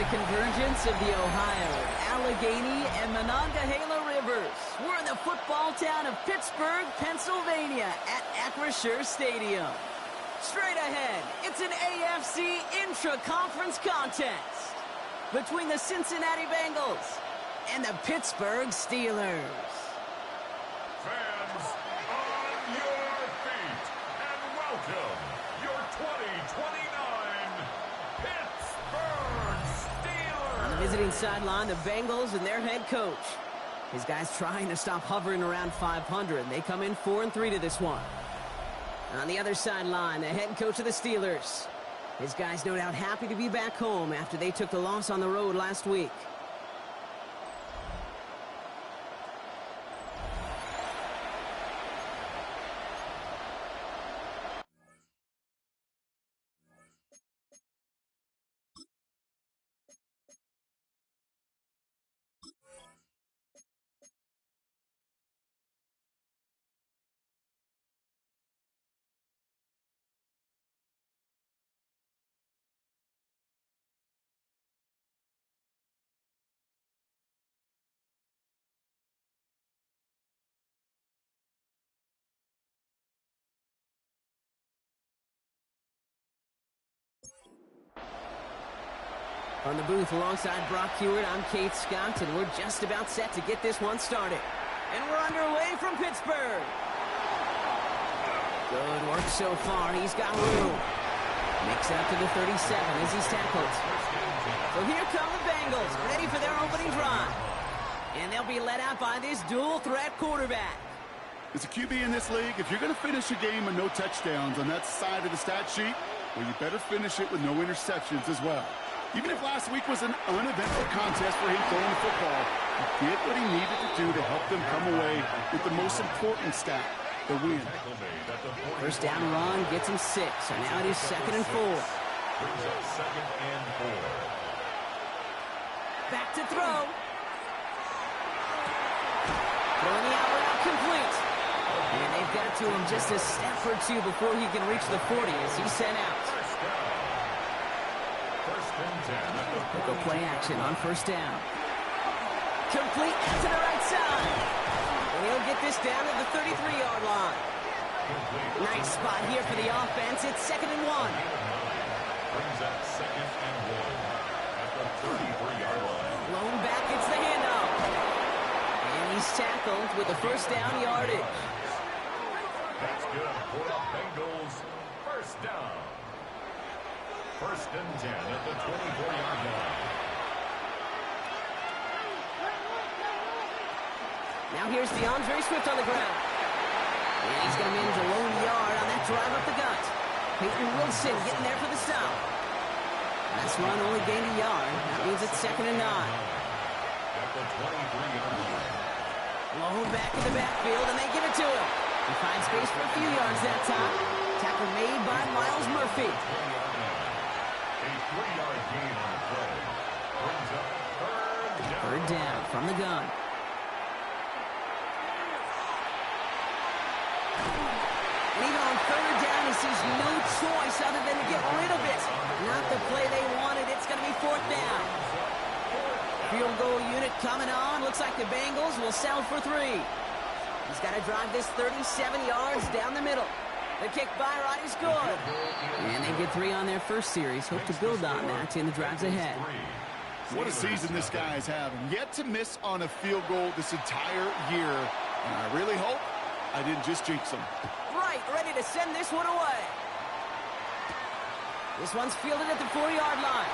The convergence of the Ohio, Allegheny, and Monongahela rivers. We're in the football town of Pittsburgh, Pennsylvania at Acrisure Stadium. Straight ahead, it's an AFC intra-conference contest between the Cincinnati Bengals and the Pittsburgh Steelers. Fans, on your feet, and welcome your 2029 visiting sideline, the Bengals and their head coach. His guys trying to stop hovering around 500. They come in 4-3 to this one. On the other sideline, the head coach of the Steelers. His guys no doubt happy to be back home after they took the loss on the road last week. On the booth alongside Brock Hewitt, I'm Kate Scott, and we're just about set to get this one started. And we're underway from Pittsburgh. Good work so far. He's got room. Makes out to the 37 as he's tackled. So here come the Bengals, ready for their opening drive. And they'll be led out by this dual-threat quarterback. As a QB in this league, if you're going to finish a game with no touchdowns on that side of the stat sheet, well, you better finish it with no interceptions as well. Even if last week was an uneventful contest for him throwing the football, he did what he needed to do to help them come away with the most important stat, the win. First down run gets him 6, so now it is 2nd and 4. Brings up 2nd and 4. Back to throw. Throwing the out route complete. And they've got to him just a step or two before he can reach the 40 as he's sent out. They'll go play action on first down. Complete to the right side. And he'll get this down to the 33-yard line. Nice spot here for the offense. It's 2nd and 1. Brings up 2nd and 1 at the 33-yard line. Blown back, it's the handoff. And he's tackled with the first down yardage. That's good for the Bengals. down. First and 10 at the 24-yard line. Now here's DeAndre Swift on the ground. And he's going to manage a lone yard on that drive up the gut. Peyton Wilson getting there for the stop. Last run only gained a yard. That means it's 2nd and 9. At the 23-yard line. Blown back in the backfield, and they give it to him. He finds space for a few yards that time. Tackle made by Miles Murphy. A 3-yard gain on the play. Brings up third down from the gun. And even on 3rd down, he sees no choice other than to get rid of it. Not the play they wanted. It's going to be 4th down. Field goal unit coming on. Looks like the Bengals will settle for 3. He's got to drive this 37 yards down the middle. The kick by Roddy's good. And they get 3 on their first series. Hope to build on that in the drives ahead. What a season this guy is having. Yet to miss on a field goal this entire year. And I really hope I didn't just jinx him. Right, ready to send this one away. This one's fielded at the 4-yard line.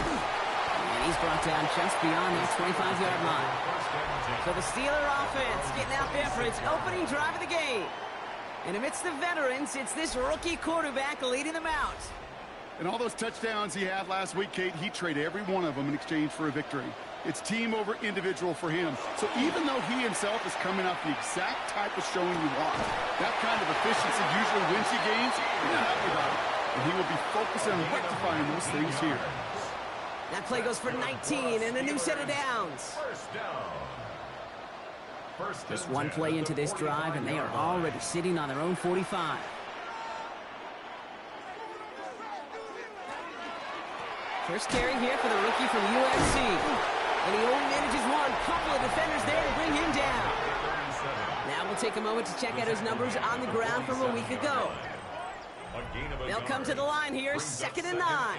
And he's brought down just beyond that 25-yard line. So the Steeler offense getting out there for its opening drive of the game. And amidst the veterans, it's this rookie quarterback leading them out. And all those touchdowns he had last week, Kate, he traded every one of them in exchange for a victory. It's team over individual for him. So even though he himself is coming off the exact type of showing you want, that kind of efficiency usually wins you games. You're not happy about it. And he will be focusing on rectifying those things here. That play goes for 19 and a new set of downs. First down. Just one play into this drive, and they are already sitting on their own 45. First carry here for the rookie from USC. And he only manages one. Couple of defenders there to bring him down. Now we'll take a moment to check out his numbers on the ground from a week ago. They'll come to the line here, 2nd and 9.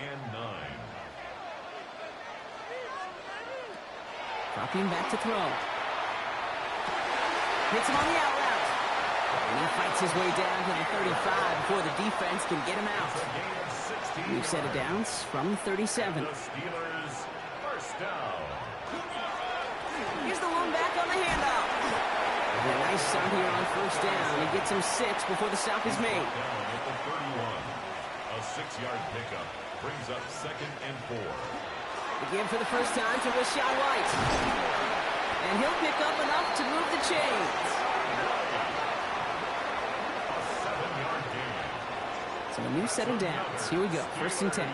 Dropping back to throw. Hits him on the out route. And he fights his way down to the 35 before the defense can get him out. New set of downs from 37. The Steelers first down. Here's the one back on the handoff. And a nice start here on 1st down. He gets him 6 before the stop is made. Down at the 31. A 6-yard pickup brings up 2nd and 4. Again for the first time to Rashawn White. And he'll pick up enough to move the chains. A 7-yard gain. So a new set of downs. Here we go. 1st and 10.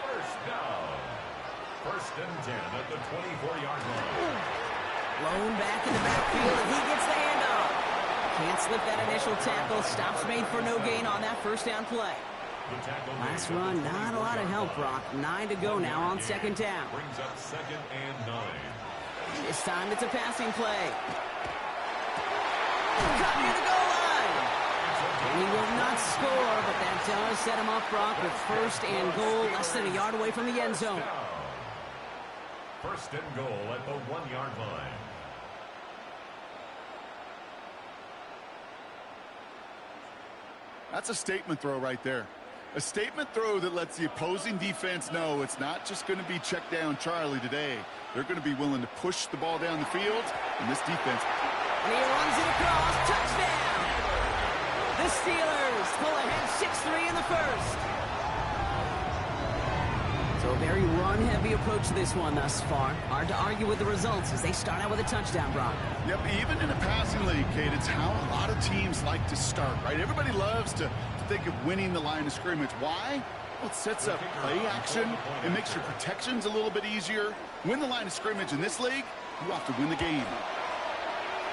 First down. 1st and 10 at the 24-yard line. Blown back in the backfield, and he gets the handoff. Can't slip that initial tackle. Stops made for no gain on that 1st down play. Last run, not a lot of help, Brock. 9 to go now on 2nd down. Brings up 2nd and 9. This time it's a passing play. Cut near the goal line. And he will not score, but that does set him up, Brock, with 1st and goal, less than a yard away from the end zone. 1st and goal at the 1-yard line. That's a statement throw right there. A statement throw that lets the opposing defense know it's not just going to be check down Charlie today. They're going to be willing to push the ball down the field, and this defense. And he runs it across. Touchdown! The Steelers pull ahead 6-3 in the 1st. So a very run-heavy approach to this one thus far. Hard to argue with the results as they start out with a touchdown, Brock. Yep, even in a passing league, Kate, it's how a lot of teams like to start, right? Everybody loves to think of winning the line of scrimmage. Why? Well, it sets up play action. It makes your protections a little bit easier. Win the line of scrimmage in this league, you have to win the game.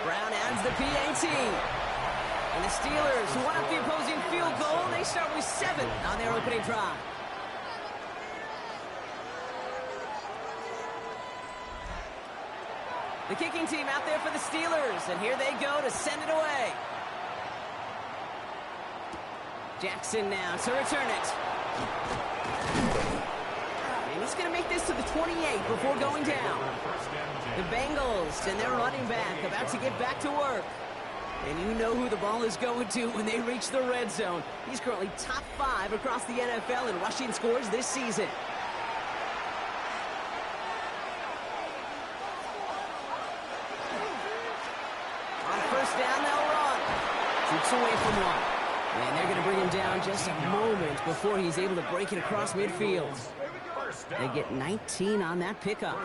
Brown adds the PAT. And the Steelers, who won up the opposing field goal, they start with 7 on their opening drive. The kicking team out there for the Steelers, and here they go to send it away. Jackson now to return it. And he's going to make this to the 28 before going down. The Bengals and their running back about to get back to work. And you know who the ball is going to when they reach the red zone. He's currently top 5 across the NFL in rushing scores this season. On first down, they'll run. Keeps away from one. And they're going to bring him down just a moment before he's able to break it across midfield. They get 19 on that pickup.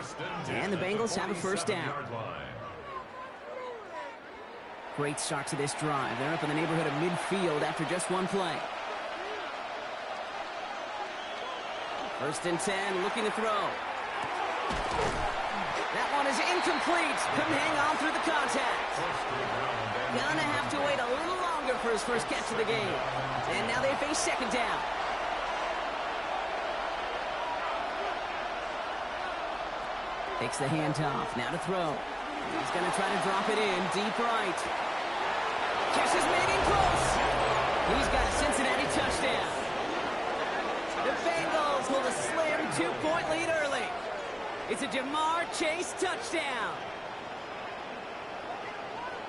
And the Bengals have a first down. Great start to this drive. They're up in the neighborhood of midfield after just one play. First and 10, looking to throw. That one is incomplete. Couldn't hang on through the contact. Gonna have to wait a little longer for his first catch of the game. And now they face second down. Takes the handoff. Now to throw. He's going to try to drop it in deep right. Catches made in close. He's got a Cincinnati touchdown. The Bengals hold a slim 2-point lead early. It's a Jamar Chase touchdown.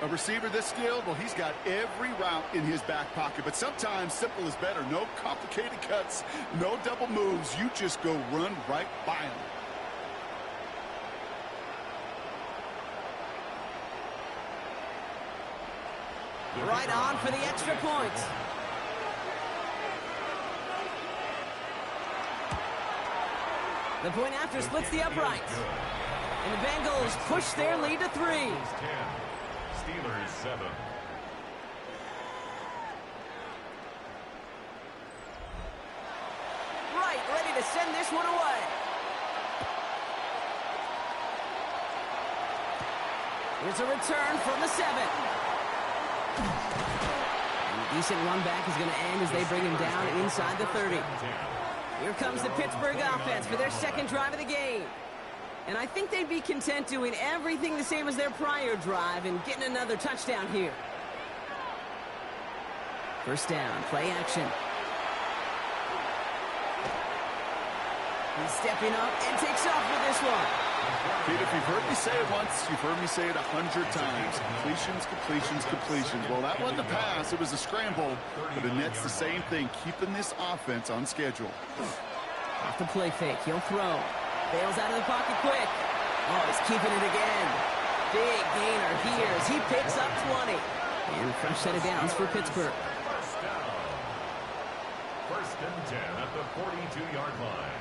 A receiver this skilled, well, he's got every route in his back pocket. But sometimes simple is better. No complicated cuts, no double moves. You just go run right by him. Right on for the extra point. The point after splits the uprights. And the Bengals push their lead to 3. Steelers 7. Right, ready to send this one away. Here's a return from the 7. And a decent run back is going to end as they bring him down inside the 30. Here comes the Pittsburgh offense for their second drive of the game. And I think they'd be content doing everything the same as their prior drive and getting another touchdown here. First down, play action. He's stepping up and takes off with this one. Pete, if you've heard me say it once, you've heard me say it 100 times. Completions, completions, completions. Well, that wasn't a pass. It was a scramble. But the Nets the same thing, keeping this offense on schedule. Off the play fake. He'll throw. Bails out of the pocket quick. Oh, he's keeping it again. Big gainer here as he picks up 20. And fresh set of downs for Pittsburgh. First and 10 at the 42-yard line.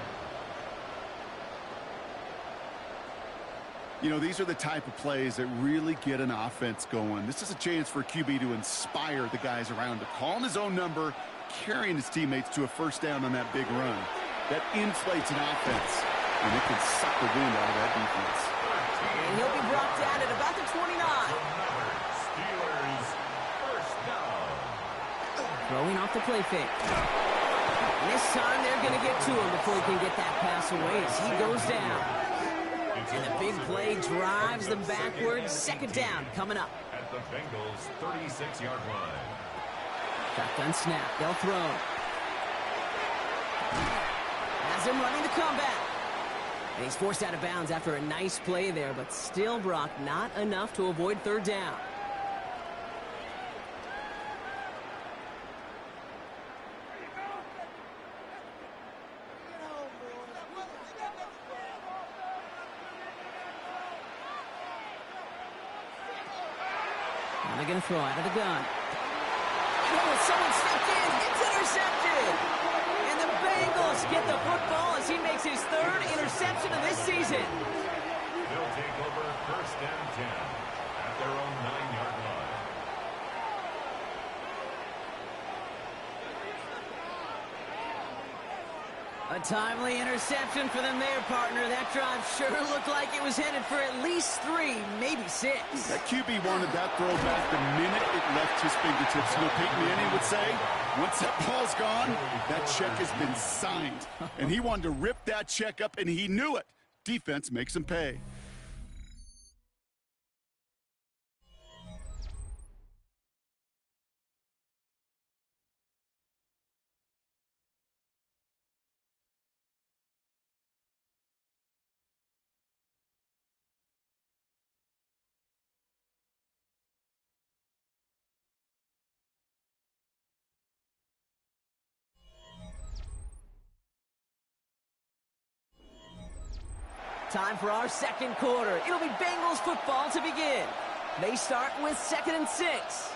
You know, these are the type of plays that really get an offense going. This is a chance for a QB to inspire the guys around him, calling his own number, carrying his teammates to a first down on that big run. That inflates an offense, and it can suck the wind out of that defense. And he'll be brought down at about the 29. Steelers first down. Throwing off the play fake. And this time they're going to get to him before he can get that pass away as he goes down. And the big play drives them backwards. Second down coming up. At the Bengals' 36-yard line. Shotgun snap. They'll throw. Has him running the comeback. And he's forced out of bounds after a nice play there, but still, Brock, not enough to avoid third down. They're going to throw out of the gun. Oh, someone stepped in. It's intercepted. And the Bengals get the football as he makes his third interception of this season. They'll take over first and 10 at their own 9-yard line. A timely interception for them there, partner. That drive sure looked like it was headed for at least 3, maybe 6. That QB wanted that throw back the minute it left his fingertips. You know, Peyton Manning would say, once that ball's gone, that check has been signed. And he wanted to rip that check up, and he knew it. Defense makes him pay. Time for our second quarter. It'll be Bengals football to begin. They start with 2nd and 6.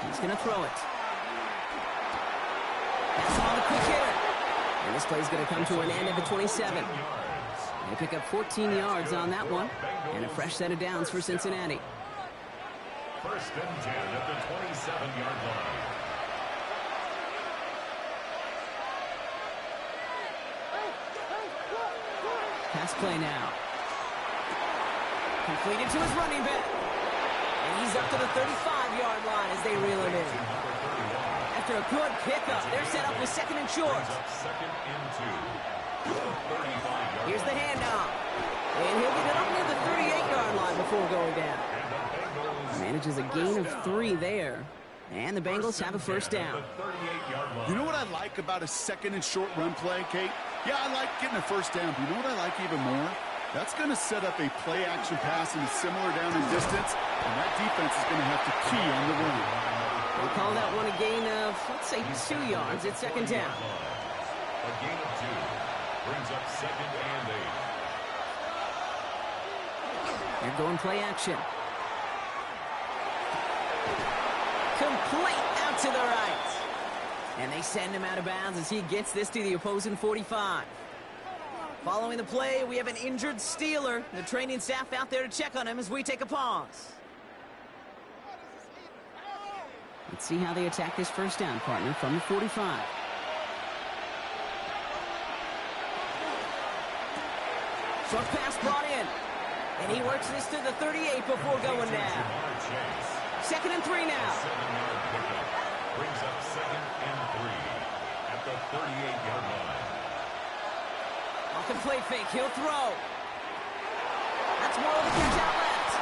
He's going to throw it. That's on the quick hitter. And this play's going to come to an end at the 27. They pick up 14 yards on that one. And a fresh set of downs for Cincinnati. 1st and 10 at the 27-yard line. Pass play now. Completed to his running back. And he's up to the 35-yard line as they reel him in. After a good pickup, they're set up with 2nd and short. Here's the handoff. And he'll get it up near the 38-yard line before going down. Manages a gain of 3 there. And the Bengals have a first down. You know what I like about a 2nd and short run play, Kate? Yeah, I like getting a first down, but you know what I like even more? That's going to set up a play-action pass in a similar down and distance, and that defense is going to have to key on the run. We'll call that one a gain of, let's say, 2 yards. It's 2nd down. A gain of 2 brings up 2nd and 8. They're going play action. Complete out to the right. And they send him out of bounds as he gets this to the opposing 45. Following the play, we have an injured Steeler. The training staff out there to check on him as we take a pause. Let's see how they attack this first down, partner, from the 45. Short pass brought in. And he works this to the 38 before going down. 2nd and 3 now. 7-yard pickup brings up 2nd and 3 at the 38-yard line. Off the play fake, he'll throw. That's more of the catch out left.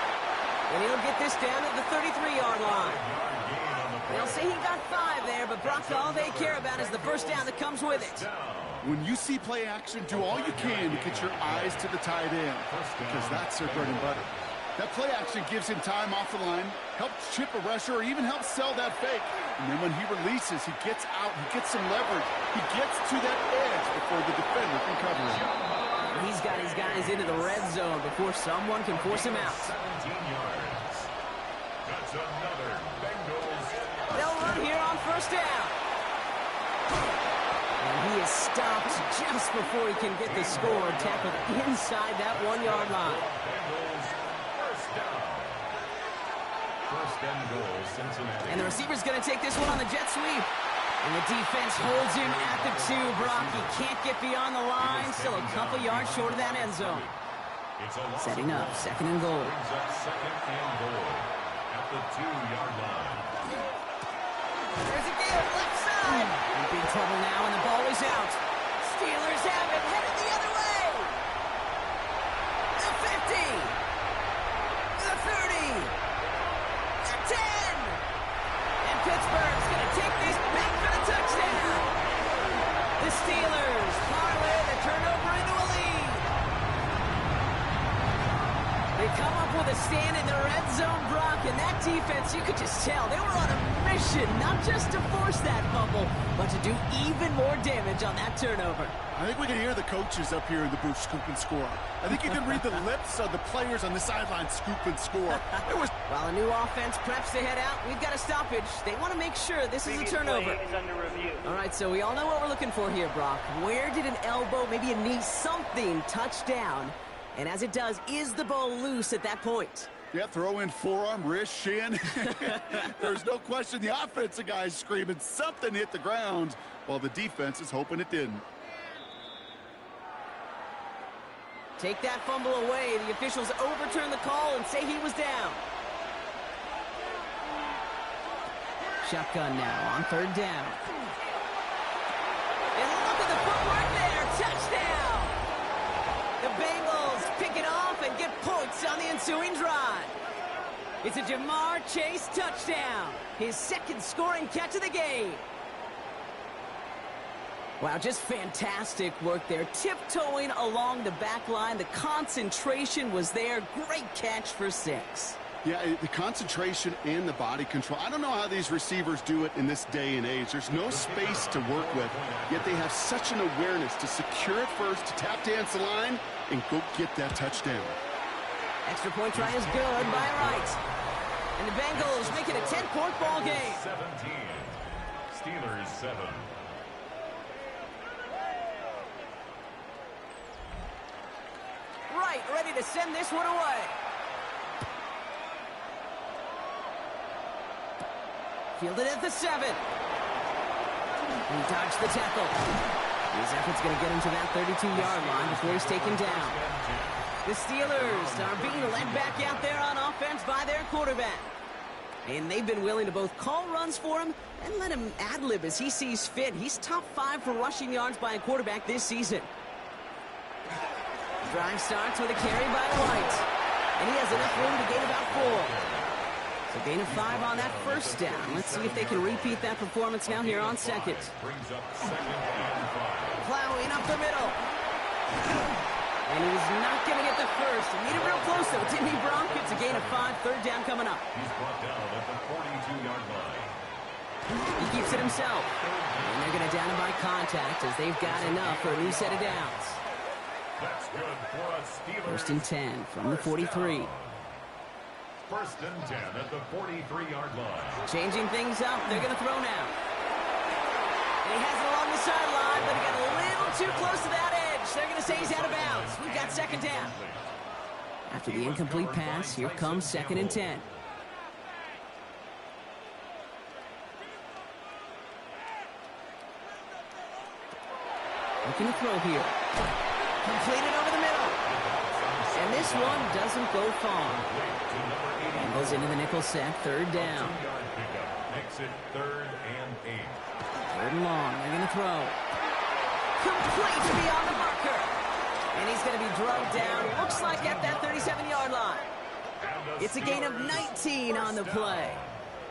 And he'll get this down at the 33-yard line. They'll say he got 5 there, but Brock, all they care about is the first down that comes with it. When you see play action, do all you can to get your eyes to the tight end, because that's their bread and butter. That play action gives him time off the line, helps chip a rusher, or even helps sell that fake. And then when he releases, he gets out, he gets some leverage. He gets to that edge before the defender can cover him. He's got his guys into the red zone before someone can force him out. 17 yards. That's another Bengals. They'll run here on first down. And he is stopped just before he can get the score, tackled inside that 1-yard line. First and goal, Cincinnati. And the receiver's going to take this one on the jet sweep. And the defense holds him at the 2, Brock. He can't get beyond the line. Still a couple yards short of that end zone. Setting up 2nd and goal. Brings up 2nd and goal at the 2-yard line. There's a give, left side. In big trouble now, and the ball is out. Steelers have it, headed the other way. The 50. The 30. The 10. And Pittsburgh's going to take this back for the touchdown. The Steelers parlay the turnover into a lead. They come up with a stand in the red zone, Brock, and that defense, you could just tell, they were on a mission, not just to force that fumble, but to do even more damage on that turnover. I think we can hear the coaches up here in the booth scoop and score. I think you can read the lips of the players on the sideline scoop and score. It was. While a new offense preps to head out, we've got a stoppage. They want to make sure this is a turnover. All right, so we all know what we're looking for here, Brock. Where did an elbow, maybe a knee, something touch down? And as it does, is the ball loose at that point? Yeah, throw in forearm, wrist, shin. There's no question the offensive guy's screaming something hit the ground while the defense is hoping it didn't. Take that fumble away. The officials overturn the call and say he was down. Shotgun now on 3rd down. And look at the footwork there. Touchdown! The Bengals pick it off and get points on the ensuing drive. It's a Jamar Chase touchdown. His 2nd scoring catch of the game. Wow, just fantastic work there. Tiptoeing along the back line. The concentration was there. Great catch for 6. Yeah, the concentration and the body control. I don't know how these receivers do it in this day and age. There's no space to work with, yet they have such an awareness to secure it first, to tap dance the line, and go get that touchdown. Extra point try is good by Wright. And the Bengals make it a 10-point ball game. 17. Steelers 7. Wright ready to send this one away. Fielded at the 7. He dodged the tackle. His effort's going to get him to that 32-yard line before he's taken down. The Steelers are being led back out there on offense by their quarterback. And they've been willing to both call runs for him and let him ad-lib as he sees fit. He's top 5 for rushing yards by a quarterback this season. Drive starts with a carry by White. And he has enough room to gain about 4. So gain of 5 on that first down. Let's see if they can repeat that performance now here on second. Brings up 2nd and 5. Plowing up the middle. And he's not going to get the first. He made it real close, though, didn't he, Bronk? It's a gain of 5, third down coming up. He's brought down at the 42-yard line. He keeps it himself. And they're going to down him by contact as they've got enough for a new set of downs. That's good for a Steelers. First and 10 from the 43. First and 10 at the 43-yard line. Changing things up. They're going to throw now. And he has it along the sideline, but he got a little too close to that edge. They're going to say he's out of bounds. We've got second down. After the incomplete pass, here comes second and 10. Looking to throw here. Completed over the middle. And this one doesn't go far. Goes into the nickel set, third down. 2-yard pickup makes it 3rd and 8. Third and long, they're going to throw. Complete beyond the marker. And he's going to be drugged down, looks like at that 37-yard line. It's a gain of 19 on the play.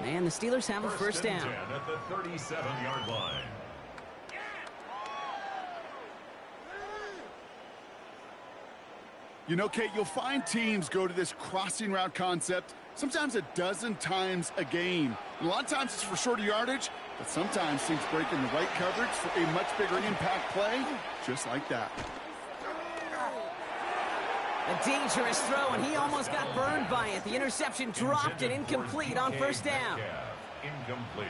And the Steelers have a first down. 10 at the 37-yard line. You know, Kate, you'll find teams go to this crossing route concept sometimes a dozen times a game. And a lot of times it's for shorter yardage, but sometimes teams break in the right coverage for a much bigger impact play, just like that. A dangerous throw, and he almost got burned by it. The interception dropped and incomplete on first down. Incomplete.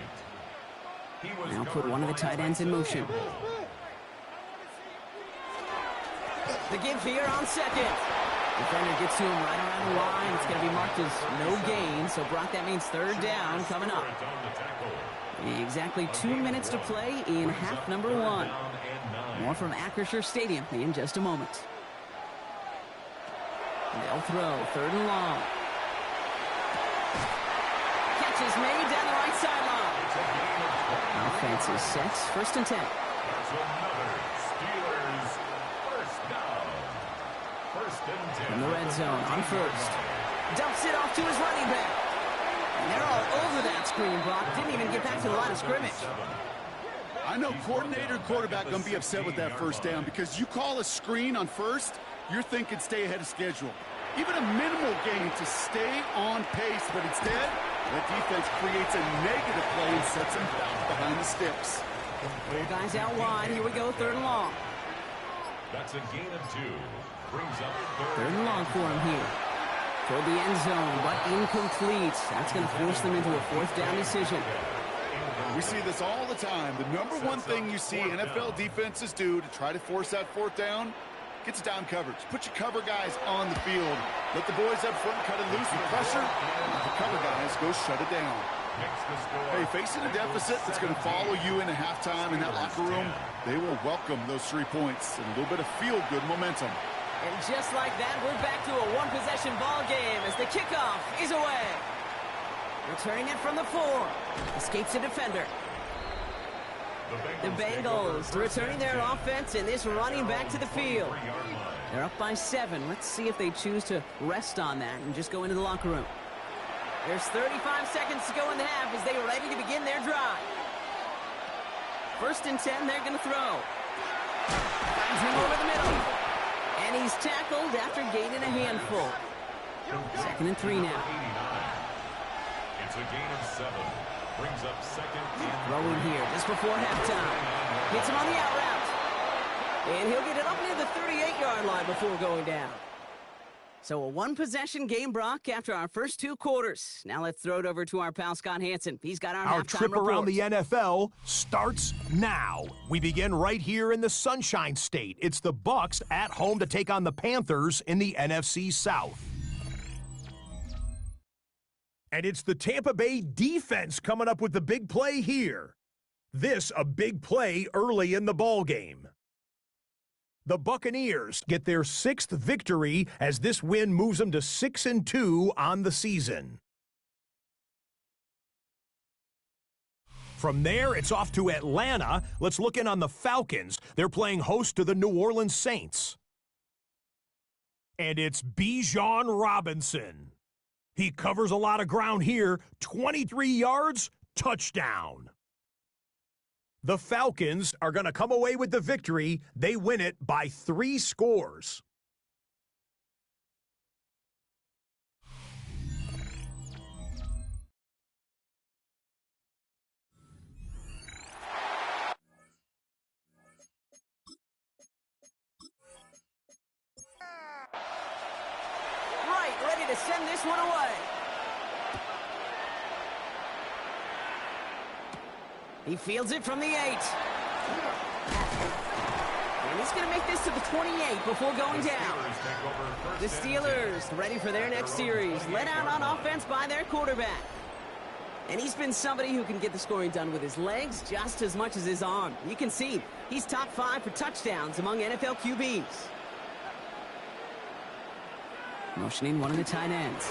Now put one of the tight ends in motion. The give here on second. Defender gets to him right around the line. It's going to be marked as no gain. So, Brock, that means third down coming up. Exactly 2 minutes to play in half number 1. More from Acrisure Stadium in just a moment. They'll throw third and long. Catch is made down the right sideline. Offense is set. First and 10. That's another Steelers first down. First and 10. In the red zone on first. Dumps it off to his running back. And they're all over that screen, Brock. Didn't even get back to the line of scrimmage. I know coordinator and quarterback going to be upset with that first down because you call a screen on first, you're thinking stay ahead of schedule. Even a minimal gain to stay on pace, but instead, that defense creates a negative play and sets them back behind the sticks. 4 guys out wide. Here we go, third and long. That's a gain of 2. Brings up Third and long for him here. Toward the end zone, but incomplete. That's going to force them into a fourth down decision. We see this all the time. The number one thing you see NFL defenses do to try to force that fourth down, gets down coverage. Put your cover guys on the field. Let the boys up front cut it loose with pressure. Let the cover guys go shut it down. Hey, facing a deficit that's going to follow you into halftime in that locker room, they will welcome those 3 points and a little bit of feel-good momentum. And just like that, we're back to a one-possession ball game as the kickoff is away. Returning it from the 4. Escapes a defender. The Bengals returning their offense and this running back to the field. They're up by 7. Let's see if they choose to rest on that and just go into the locker room. There's 35 seconds to go in the half as they are ready to begin their drive. First and 10, they're going to throw. Finds him over the middle. And he's tackled after gaining a handful. Second and 3 now. It's a gain of 7. Brings up second and Throwing here just before halftime. Hits him on the out route. And he'll get it up near the 38-yard line before going down. So a one-possession game, Brock, after our first 2 quarters. Now let's throw it over to our pal Scott Hansen. He's got our halftime trip report. around the NFL starts now. We begin right here in the Sunshine State. It's the Bucs at home to take on the Panthers in the NFC South. And it's the Tampa Bay defense coming up with the big play here. This a big play early in the ball game. The Buccaneers get their 6th victory as this win moves them to 6-2 on the season. From there, it's off to Atlanta. Let's look in on the Falcons. They're playing host to the New Orleans Saints. And it's Bijan Robinson. He covers a lot of ground here. 23 yards, touchdown. The Falcons are going to come away with the victory. They win it by 3 scores. Right, ready to send this one away. He fields it from the 8. And he's going to make this to the 28 before going down. The Steelers ready for their next series. Led out on offense by their quarterback. And he's been somebody who can get the scoring done with his legs just as much as his arm. You can see he's top 5 for touchdowns among NFL QBs. Motioning one of the tight ends.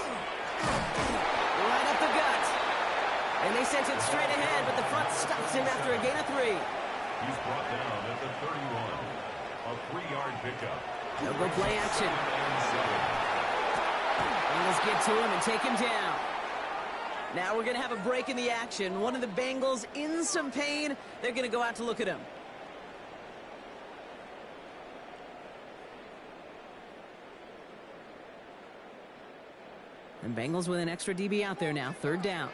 Right up the gut. And they sent it straight ahead, but the front stops him after a gain of 3. He's brought down at the 31. A 3-yard pickup. They'll go play action. Bengals get to him and take him down. Now we're going to have a break in the action. One of the Bengals in some pain. They're going to go out to look at him. And Bengals with an extra DB out there now. 3rd down.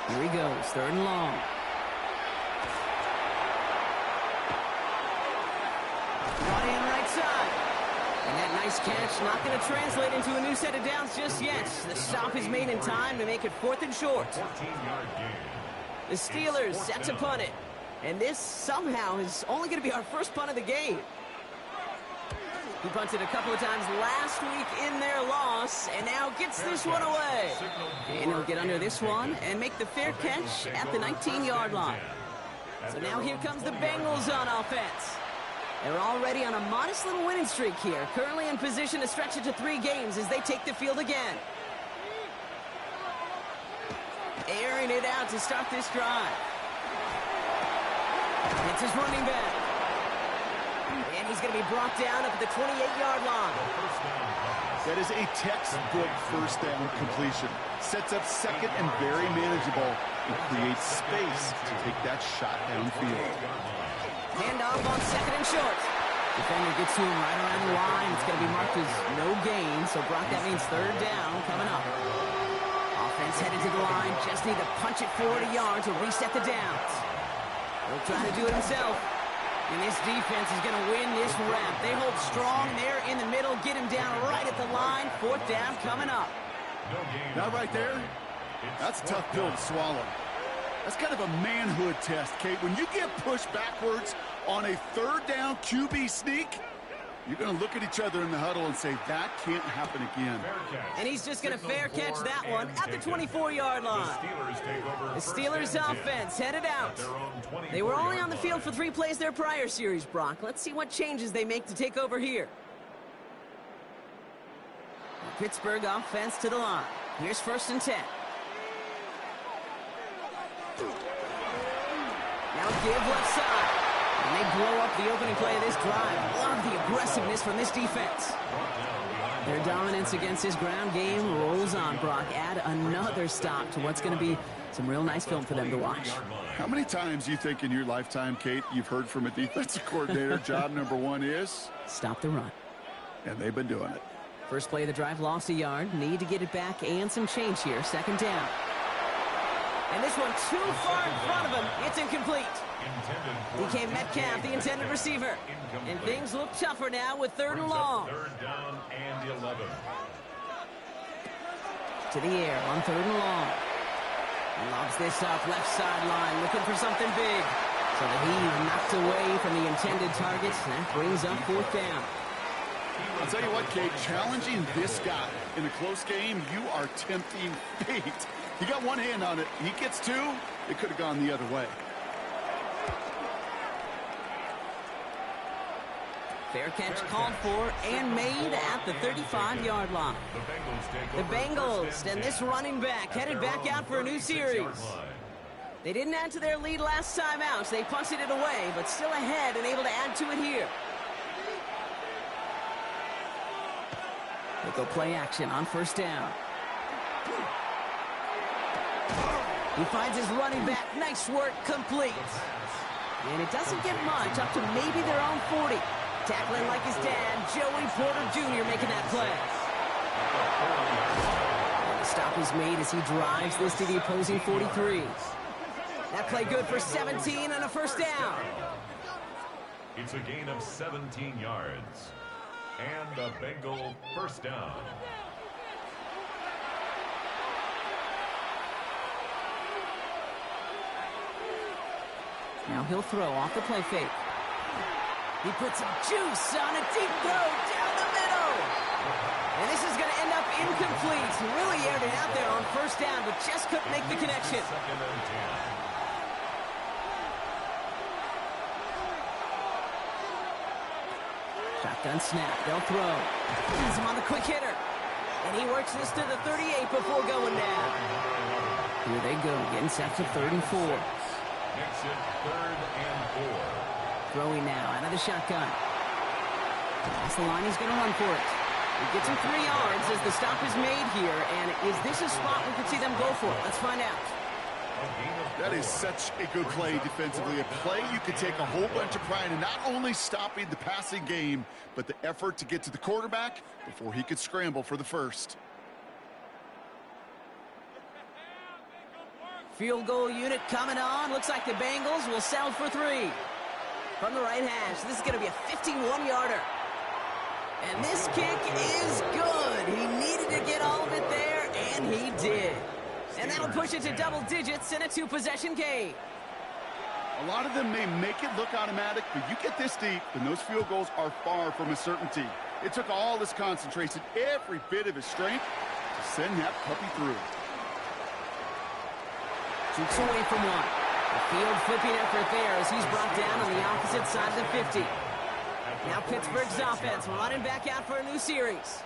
Here he goes. 3rd and long. Brought in right side. And that nice catch not going to translate into a new set of downs just yet. The stop is made in time to make it 4th and short. 14-yard gain. The Steelers set to punt it. And this somehow is only going to be our first punt of the game. He punted a couple of times last week in their loss, and now gets this one away. And he'll get under this one and make the fair catch at the 19-yard line. So now here comes the Bengals on offense. They're already on a modest little winning streak here, currently in position to stretch it to 3 games as they take the field again. Airing it out to start this drive. It's his running back. And he's going to be brought down up at the 28-yard line. That is a textbook first down completion. Sets up second and very manageable and creates space to take that shot downfield. Handoff on 2nd and short. Defender gets to him right around the line. It's going to be marked as no gain. So, Brock, that means 3rd down coming up. Offense headed to the line. Just need to punch it 40 yards to reset the downs. He'll try to do it himself. And this defense is going to win this rep. They hold strong there in the middle. Get him down right at the line. 4th down coming up. That right there, that's a tough pill to swallow. That's kind of a manhood test, Kate. When you get pushed backwards on a 3rd down QB sneak, you're going to look at each other in the huddle and say, that can't happen again. And he's just going to fair catch that one at the 24-yard line. The Steelers offense headed out. They were only on the field for 3 plays their prior series, Brock. Let's see what changes they make to take over here. The Pittsburgh offense to the line. Here's 1st and 10. Now give left side. And they blow up the opening play of this drive. Love the aggressiveness from this defense. Their dominance against this ground game rolls on, Brock. Add another stop to what's going to be some real nice film for them to watch. How many times do you think in your lifetime, Kate, you've heard from a defensive coordinator, job number 1 is? Stop the run. And they've been doing it. First play of the drive, lost a yard. Need to get it back and some change here. Second down. And this one too far in front of him. It's incomplete. DK Metcalf, the intended receiver. And things look tougher now with third and long. Third down and 11. To the air on third and long. He lobs this up left sideline, looking for something big. So the heave knocked away from the intended target. That brings up fourth down. I'll tell you what, Kate, challenging this guy in a close game, you are tempting fate. He got one hand on it. He gets two. It could have gone the other way. Fair catch called for and made at the 35-yard line. The Bengals and this running back headed back out for a new series. They didn't add to their lead last time out, so they punted it away, but still ahead and able to add to it here. They go play action on first down. He finds his running back. Nice work, complete. And it doesn't get much, up to maybe their own 40. Tackling like his dad, Joey Porter Jr. making that play. And the stop is made as he drives this to the opposing 43. That play good for 17 and a first down. It's a gain of 17 yards. And a Bengal first down. Now he'll throw off the play fake. He puts some juice on a deep throw down the middle. And this is going to end up incomplete. He really aired it out there on first down, but just couldn't make the connection. Second and 10. Shotgun snap. They'll throw. He's him on the quick hitter. And he works this to the 38 before going down. Here they go, getting set to 3rd and 4. Makes it 3rd and 4. Throwing now out of the shotgun. That's the line, he's going to run for it. He gets him 3 yards as the stop is made here. And is this a spot we could see them go for? Let's find out. That is such a good play defensively. A play you could take a whole bunch of pride in, not only stopping the passing game, but the effort to get to the quarterback before he could scramble for the first. Field goal unit coming on. Looks like the Bengals will settle for 3. From the right hash, this is going to be a 51-yarder. And this kick is good. He needed to get all of it there, and he did. And that'll push it to double digits in a 2-possession game. A lot of them may make it look automatic, but you get this deep, and those field goals are far from a certainty. It took all his concentration, every bit of his strength, to send that puppy through. Shoots away from one. A field flipping effort there as he's brought down on the opposite side of the 50. Now Pittsburgh's offense running back out for a new series.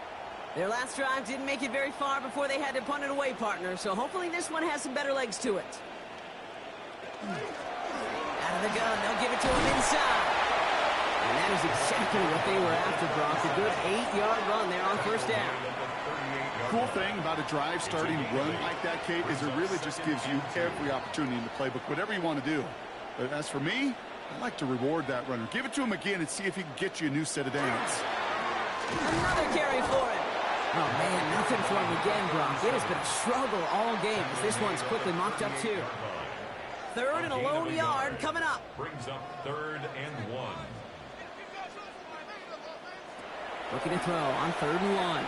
Their last drive didn't make it very far before they had to punt it away, partner, so hopefully this one has some better legs to it. Out of the gun, they'll give it to him inside. And that is exactly what they were after, Brock. A good 8-yard run there on first down. Cool thing about a drive starting run like that, Kate, is it really just gives you every opportunity in the playbook, whatever you want to do. But as for me, I like to reward that runner. Give it to him again and see if he can get you a new set of downs. Another carry for him. Oh, man, nothing for him again, Brock. It has been a struggle all game as this one's quickly mocked up, too. 3rd and a lone yard coming up. Brings up 3rd and 1. Looking to throw on 3rd and 1.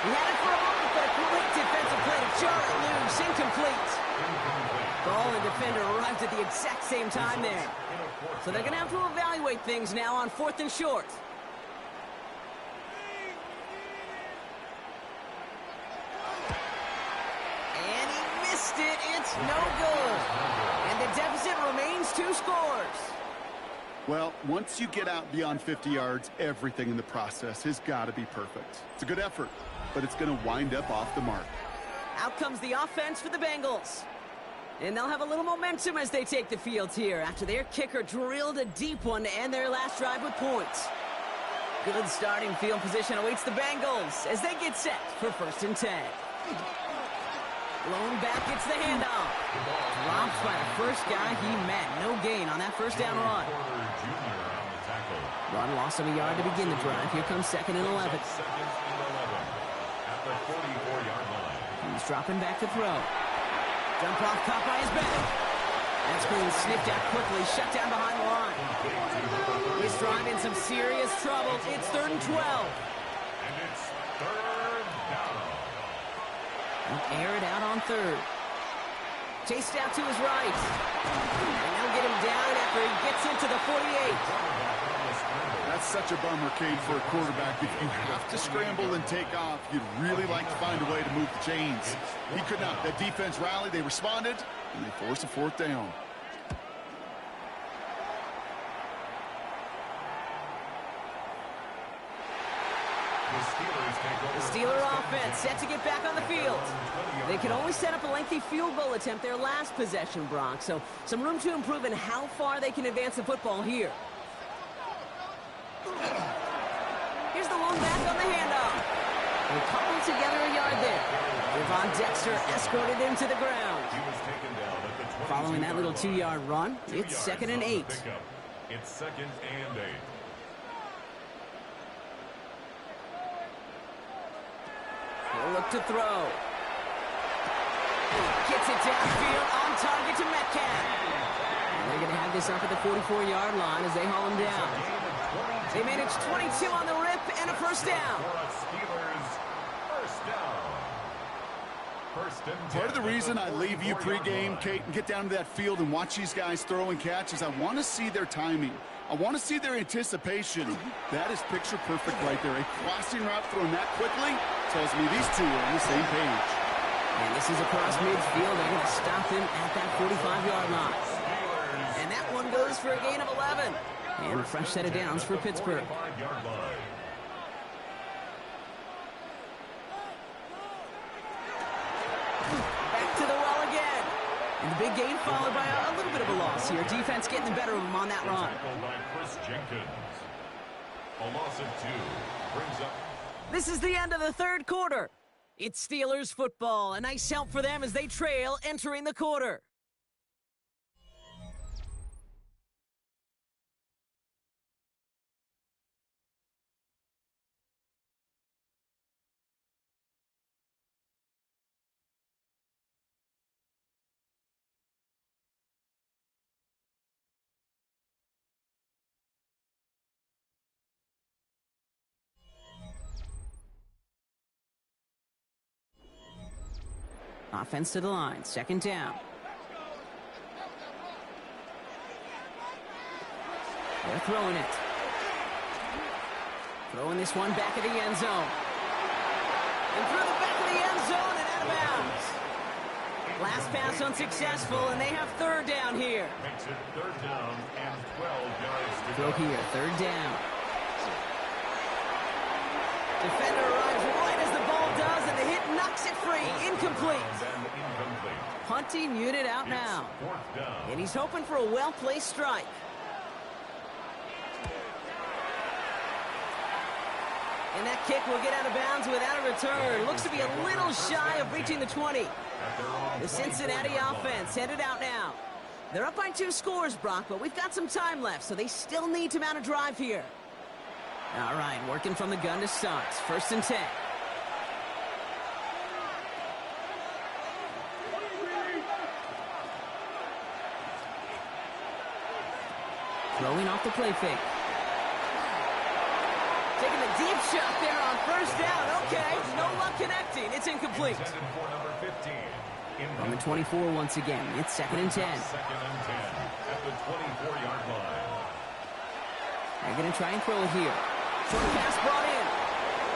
He had it for a moment, but a great defensive play to jar it loose. Incomplete. Ball and defender arrived at the exact same time there. So they're going to have to evaluate things now on 4th and short. And he missed it. It's no good. And the deficit remains 2 scores. Well, once you get out beyond 50 yards, everything in the process has got to be perfect. It's a good effort, but it's going to wind up off the mark. Out comes the offense for the Bengals. And they'll have a little momentum as they take the field here after their kicker drilled a deep one to end their last drive with points. Good starting field position awaits the Bengals as they get set for 1st and 10. Blown back, gets the handoff. Dropped by the first guy he met. No gain on that first down run. Porter Jr. on the tackle. Run loss of a yard to begin the drive. Here comes 2nd and 11. Second and 11 at the 44-yard line. He's dropping back to throw. Jump off, caught by his back. That's being sniffed out quickly, shut down behind the line. He's driving some serious trouble. It's 3rd and 12. And it's 3rd down. He'll air it out on 3rd. Chased out to his right. And they'll get him down after he gets into the 48. That's such a bummer, Kate, for a quarterback. If you have to scramble and take off, you'd really like to find a way to move the chains. He could not. That defense rallied, they responded, and they forced a 4th down. The Steeler offense set to get back on the field. They could only set up a lengthy field goal attempt their last possession, Brock, so some room to improve in how far they can advance the football here. Here's the long back on the handoff. They cobbled together a yard there. Devon Dexter escorted him to the ground. Following that little 2-yard run, it's 2nd and 8. It's 2nd and 8. He'll look to throw. Gets it downfield, on target to Metcalf. And they're going to have this up at the 44-yard line as they haul him down. They managed 22 on the rip and a 1st down. Part of the reason I leave you pregame, Kate, and get down to that field and watch these guys throw and catch is I want to see their timing. I want to see their anticipation. That is picture perfect right there. A crossing route thrown that quickly tells me these two are on the same page. And this is across midfield. They're going to stop him at that 45-yard line. And that one goes for a gain of 11. And a fresh set of downs for Pittsburgh. Back to the well again. And the big gain followed by a little bit of a loss here. Defense getting the better of him on that run. A loss of 2 brings up. This is the end of the 3rd quarter. It's Steelers football. A nice help for them as they trail entering the quarter. Offense to the line. 2nd down. They're throwing it. Throwing this one back of the end zone. And through the back of the end zone and out of bounds. Last pass unsuccessful, and they have 3rd down here. Makes it 3rd down and 12 yards to throw here. 3rd down. Defender arrives right as the ball does, and the hit knocks it free. Incomplete. Punting unit out now. And he's hoping for a well-placed strike. And that kick will get out of bounds without a return. Looks to be a little shy of reaching the 20. The Cincinnati offense headed out now. They're up by 2 scores, Brock, but we've got some time left, so they still need to mount a drive here. All right, working from the gun to start. 1st and 10. Throwing off the play fake. Taking a deep shot there on 1st down. Okay, no luck connecting. It's incomplete. On the 24 once again. It's 2nd and 10. 2nd and 10 at the 24-yard line. They're going to try and throw it here. Short pass brought in.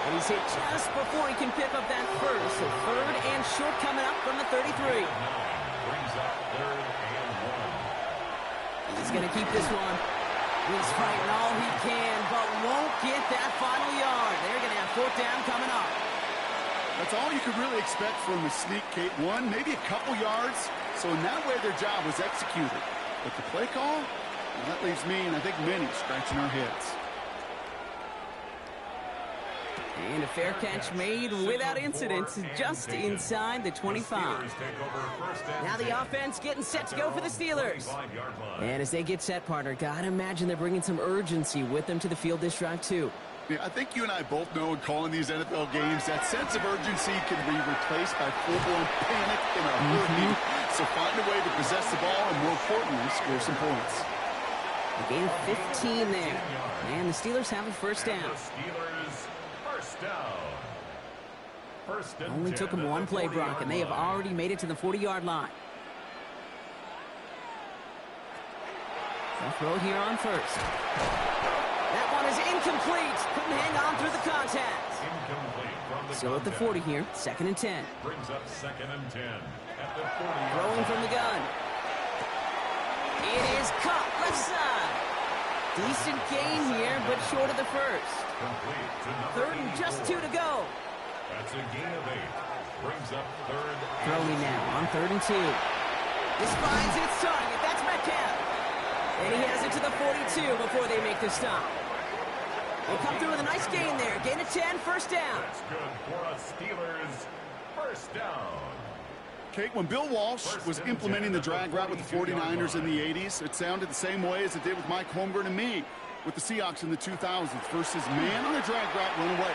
And he's hit just before he can pick up that 1st. So 3rd and short coming up from the 33. Brings up 3rd and 1. He's going to keep this one. He's fighting all he can, but won't get that final yard. They're going to have 4th down coming up. That's all you could really expect from a sneak, Kate. 1, maybe a couple yards. So in that way, their job was executed. But the play call, well, that leaves me and I think many scratching our heads. And a fair catch made without incident, just inside the 25. Now the offense getting set to go for the Steelers. And as they get set, partner, gotta imagine they're bringing some urgency with them to the field this drive, too. Yeah, I think you and I both know in calling these NFL games that sense of urgency can be replaced by full-blown panic in a heartbeat. So find a way to possess the ball and, more importantly, score some points. A gain of 15 there. And the Steelers have a first down. Only took them one play, Brock, and they have already made it to the 40-yard line. They'll throw here on first. That one is incomplete. Couldn't hang on through the contact. Still at the 40 here, 2nd and 10. Brings up 2nd and 10 at the 40. Throwing from the gun. It is caught left side. Decent gain here, but short of the first. 3rd and just 2 to go. That's a gain of 8. Brings up 3rd. Throwing now on 3rd and 2. This finds its target. That's Metcalf. And he has it to the 42 before they make the stop. They come through with a nice gain there. Gain of 10, first down. That's good for a Steelers first down. Kate, when Bill Walsh was implementing the drag route with the 49ers in the 80s, it sounded the same way as it did with Mike Holmgren and me with the Seahawks in the 2000s versus man on the drag route, run away.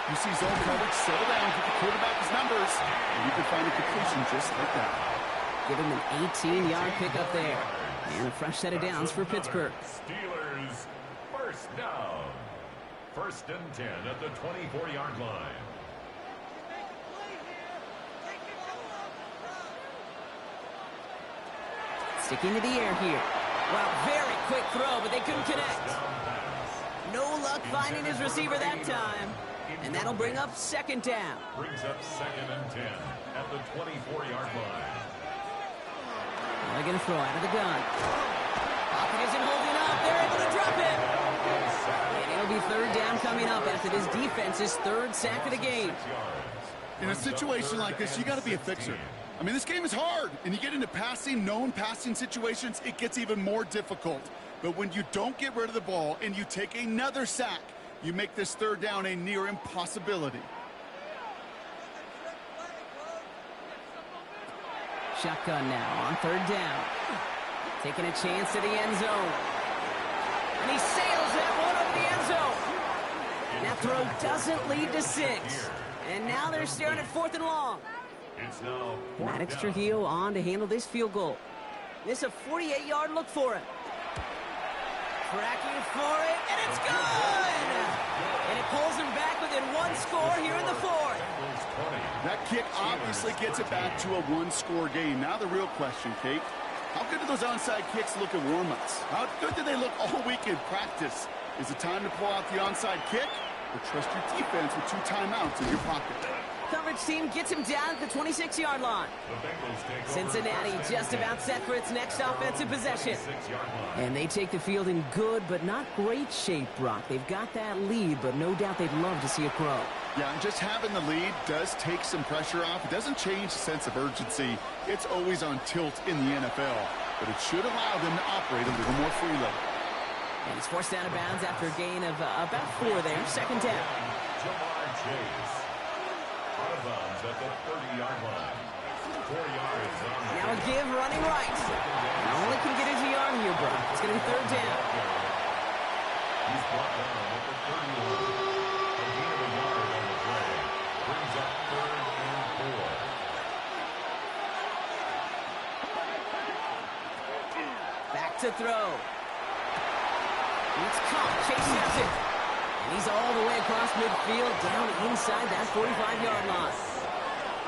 You see zone coverage, settle down, get the quarterback his numbers, and you can find a completion just like that. Give him an 18-yard pickup there. And a fresh set of downs for Pittsburgh. Steelers first down. 1st and 10 at the 24-yard line. Sticking to the air here. Wow, very quick throw, but they couldn't connect. No luck finding his receiver that time. And that'll bring up 2nd down. Brings up 2nd and 10 at the 24-yard line. They're going to throw out of the gun. Pocket isn't holding up. They're able to drop it. And it'll be 3rd down coming up after this defense's 3rd sack of the game. In a situation like this, you got to be a fixer. I mean, this game is hard, and you get into known passing situations, it gets even more difficult. But when you don't get rid of the ball and you take another sack, you make this 3rd down a near impossibility. Shotgun now on 3rd down. Taking a chance to the end zone. And he sails that one over the end zone. And that throw doesn't lead to 6. And now they're staring at 4th and long. It's now Maddox Trujillo on to handle this field goal. This is a 48-yard look for it. Tracking for it, and it's good! And it pulls him back within 1 score here in the 4th. That kick obviously gets it back to a 1-score game. Now the real question, Kate, how good do those onside kicks look at warm-ups? How good do they look all week in practice? Is it time to pull out the onside kick, or trust your defense with 2 timeouts in your pocket? Coverage team gets him down at the 26-yard line. Cincinnati just about set for its next offensive possession. And they take the field in good but not great shape, Brock. They've got that lead, but no doubt they'd love to see it grow. Yeah, and just having the lead does take some pressure off. It doesn't change the sense of urgency. It's always on tilt in the NFL, but it should allow them to operate a little more freely. And he's forced out of bounds after a gain of about 4 there. 2nd down. Out of bounds at the 30-yard line. 4 yards on the Now a give running right. And only can get his yard here, Brock. It's going to be 3rd down. He's brought down at the 31. A gain of a yard on the play. Brings up 3rd and 4. Back to throw. It's caught. Chase has it. And he's all the way across midfield, down inside that 45-yard line.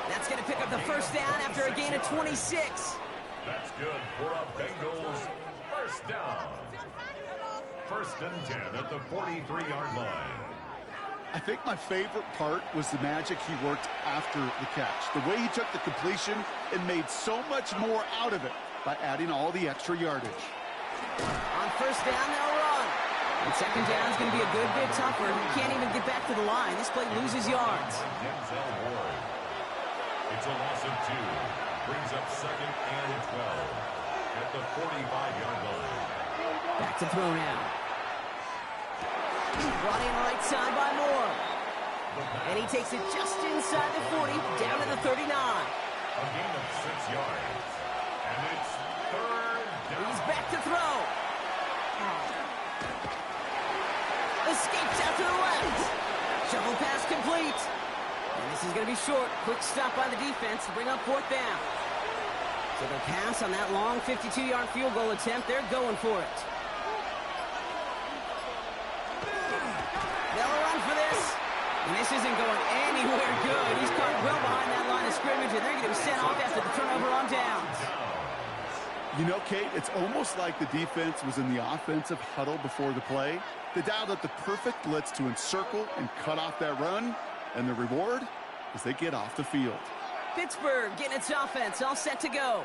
That's going to pick up the first down after a gain of 26. That's good for a Bengals first down. 1st and 10 at the 43-yard line. I think my favorite part was the magic he worked after the catch. The way he took the completion and made so much more out of it by adding all the extra yardage. On 1st down, they'll run. And 2nd down is going to be a good bit tougher. He can't even get back to the line. This play loses yards. It's a loss of 2. Brings up 2nd and 12 at the 45-yard line. Back to throw now. Brought in right side by Moore. And he takes it just inside the 40, down to the 39. A gain of 6 yards. And it's third down. He's back to throw. Escapes out to the left. Shovel pass complete. And this is going to be short. Quick stop by the defense to bring up 4th down. So the pass on that long 52-yard field goal attempt, they're going for it. They'll run for this. And this isn't going anywhere good. He's caught well behind that line of scrimmage, and they're going to be sent off after the turnover on downs. You know, Kate, it's almost like the defense was in the offensive huddle before the play. They dialed up the perfect blitz to encircle and cut off that run, and the reward is they get off the field. Pittsburgh getting its offense all set to go.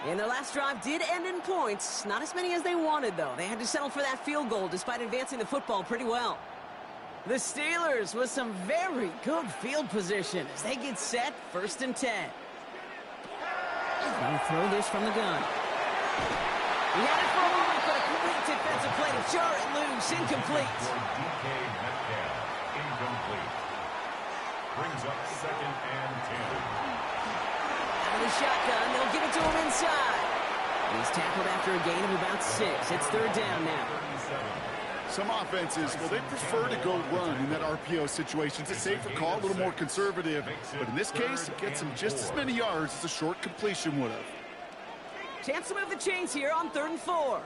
And their last drive did end in points. Not as many as they wanted, though. They had to settle for that field goal despite advancing the football pretty well. The Steelers with some very good field position as they get set 1st and 10. They'll throw this from the gun. He had it for a moment, but a complete defensive play to jar it loose. Incomplete. For DK Metcalf, incomplete. Brings up 2nd and 10. Out of the shotgun, they'll give it to him inside. He's tackled after a gain of about 6. It's 3rd down now. 37. Some offenses, well, they prefer to go run in that RPO situation. It's a safer call, a little more conservative. But in this case, it gets him just as many yards as a short completion would have. Chance to move the chains here on 3rd and 4.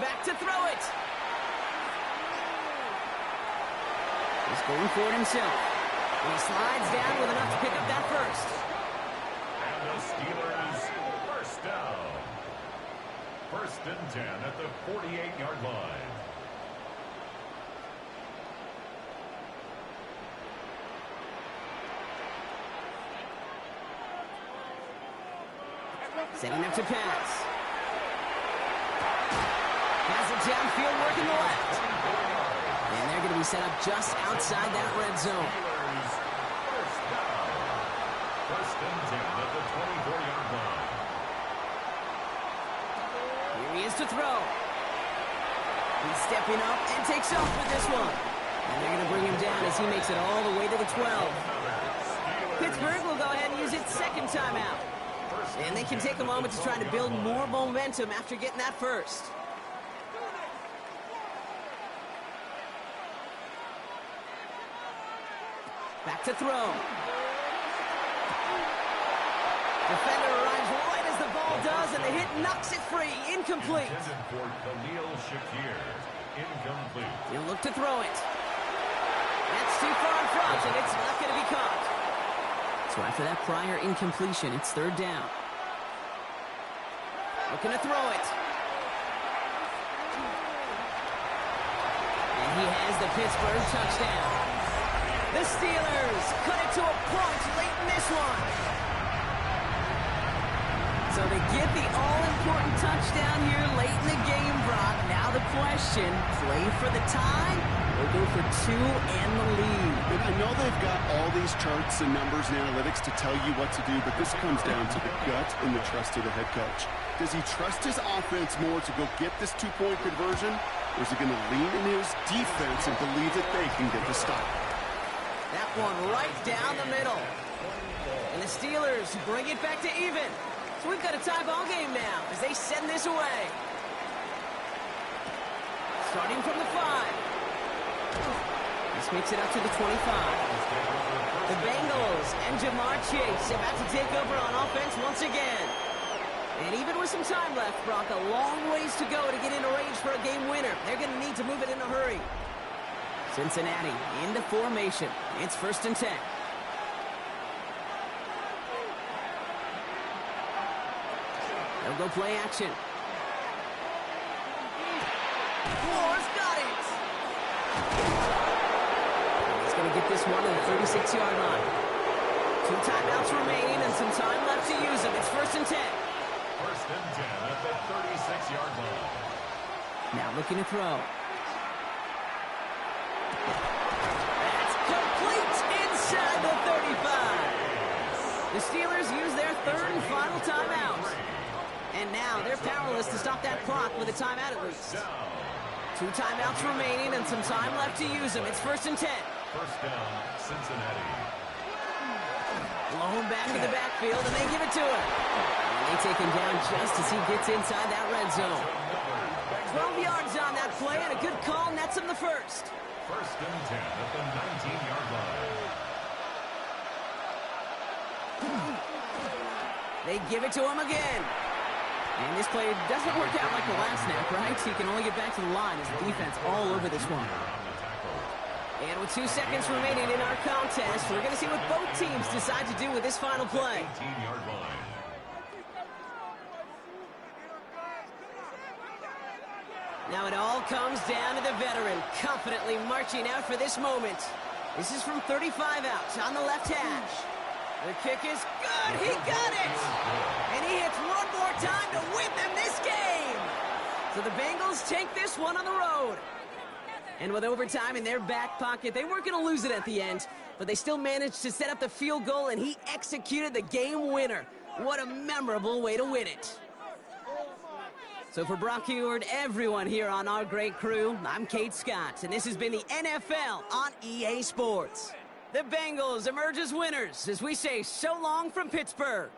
Back to throw it. He's going for it himself. And he slides down with enough to pick up that first. And the Steelers first down. 1st and 10 at the 48-yard line. Setting up to pass. Has it downfield, working the left. And they're going to be set up just outside that red zone. Steelers first down. 1st and 10 at the 24-yard line. Here he is to throw. He's stepping up and takes off with this one. And they're going to bring him down as he makes it all the way to the 12. Pittsburgh will go ahead and use its 2nd timeout. And they can take a moment to try to build more momentum after getting that first. Back to throw. Defender arrives right as the ball does, and the hit knocks it free. Incomplete. Intended for Khalil Shakir. Incomplete. He'll look to throw it. That's too far in front, and it's not going to be caught. So after that prior incompletion, it's 3rd down. Looking to throw it. And he has the Pittsburgh touchdown. The Steelers cut it to a point late in this one. So they get the all-important touchdown here late in the game, Brock. Now the question, play for the tie or go for 2 and the lead? And I know they've got all these charts and numbers and analytics to tell you what to do, but this comes down to the gut and the trust of the head coach. Does he trust his offense more to go get this 2-point conversion, or is he going to lean into his defense and believe that they can get the stop? That one right down the middle. And the Steelers bring it back to even. So we've got a tie ball game now as they send this away. Starting from the 5. This makes it up to the 25. The Bengals and Jamar Chase about to take over on offense once again. And even with some time left, Brock, a long ways to go to get into range for a game winner. They're going to need to move it in a hurry. Cincinnati into formation. It's 1st and 10. They'll go play action. Moore's got it. He's going to get this one to the 36-yard line. 2 timeouts remain and some time left to use them. It's 1st and 10. 1st and 10 at the 36-yard line. Now looking to throw. That's complete inside the 35. The Steelers use their 3rd and final timeout. And now they're powerless to stop that clock with a timeout at least. 2 timeouts remaining and some time left to use them. It's 1st and 10. First down, Cincinnati. Blown back to the backfield, and they give it to him. And they take him down just as he gets inside that red zone. 12 yards on that play, and a good call nets him the first. 1st and 10 at the 19-yard line. They give it to him again. And this play doesn't work out like the last snap, right? He can only get back to the line as the defense all over this one. And with 2 seconds remaining in our contest, we're going to see what both teams decide to do with this final play. 18-yard line. Now it all comes down to the veteran, confidently marching out for this moment. This is from 35 out on the left hash. The kick is good. He got it. And he hits one more time to win them this game. So the Bengals take this one on the road. And with overtime in their back pocket, they weren't going to lose it at the end, but they still managed to set up the field goal, and he executed the game winner. What a memorable way to win it. So for Brock Heward, everyone here on our great crew, I'm Kate Scott, and this has been the NFL on EA Sports. The Bengals emerge as winners as we say so long from Pittsburgh.